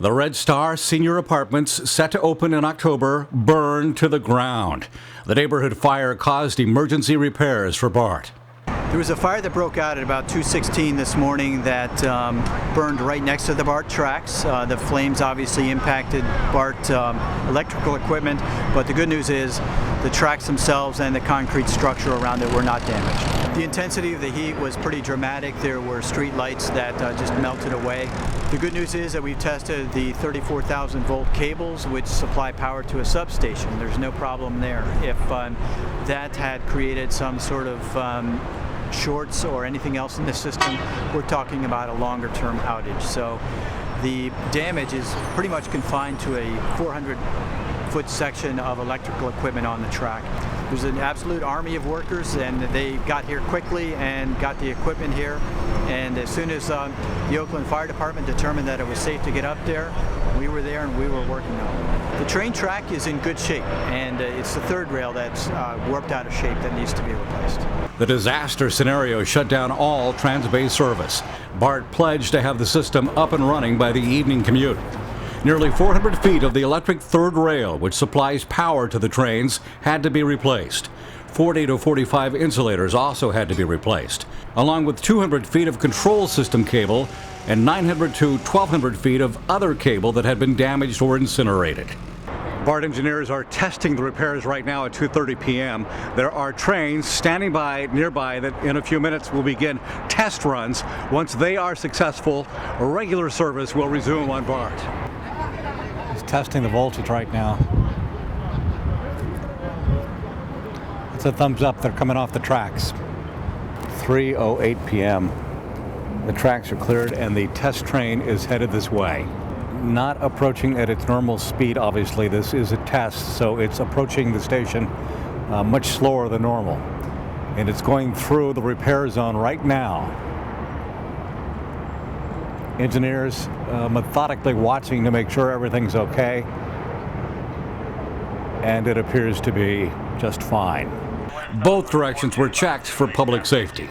The Red Star Senior Apartments, set to open in October, burned to the ground. The neighborhood fire caused emergency repairs for BART. There was a fire that broke out at about 2:16 this morning that burned right next to the BART tracks. The flames obviously impacted BART electrical equipment, but the good news is the tracks themselves and the concrete structure around it were not damaged. The intensity of the heat was pretty dramatic. There were street lights that just melted away. The good news is that we've tested the 34,000 volt cables which supply power to a substation. There's no problem there. If that had created some sort of shorts or anything else in the system, we're talking about a longer term outage. So the damage is pretty much confined to a 400-foot section of electrical equipment on the track. There's an absolute army of workers, and they got here quickly and got the equipment here. And as soon as the Oakland Fire Department determined that it was safe to get up there, we were there and we were working on it. The train track is in good shape, and it's the third rail that's warped out of shape that needs to be replaced. The disaster scenario shut down all transbay service. BART pledged to have the system up and running by the evening commute. Nearly 400 feet of the electric third rail, which supplies power to the trains, had to be replaced. 40 to 45 insulators also had to be replaced, along with 200 feet of control system cable and 900 to 1,200 feet of other cable that had been damaged or incinerated. BART engineers are testing the repairs right now at 2:30 p.m. There are trains standing by nearby that in a few minutes will begin test runs. Once they are successful, regular service will resume on BART. It's testing the voltage right now. It's a thumbs up. They're coming off the tracks. 3:08 p.m. The tracks are cleared and the test train is headed this way. Not approaching at its normal speed, obviously. This is a test, so it's approaching the station much slower than normal. And it's going through the repair zone right now. Engineers methodically watching to make sure everything's okay. And it appears to be just fine. Both directions were checked for public safety.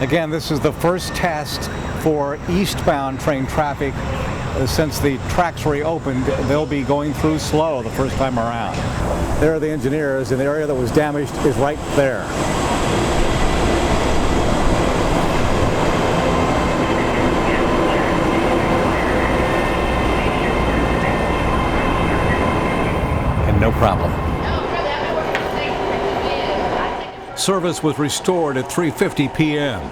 Again, this is the first test for eastbound train traffic. Since the tracks reopened, they'll be going through slow the first time around. There are the engineers, and the area that was damaged is right there. And no problem. Service was restored at 3:50 p.m.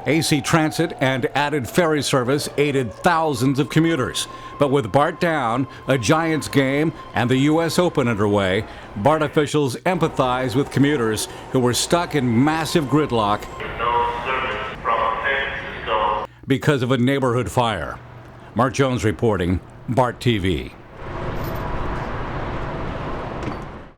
AC Transit and added ferry service aided thousands of commuters. But with BART down, a Giants game, and the U.S. Open underway, BART officials empathize with commuters who were stuck in massive gridlock because of a neighborhood fire. Mark Jones reporting, BART TV.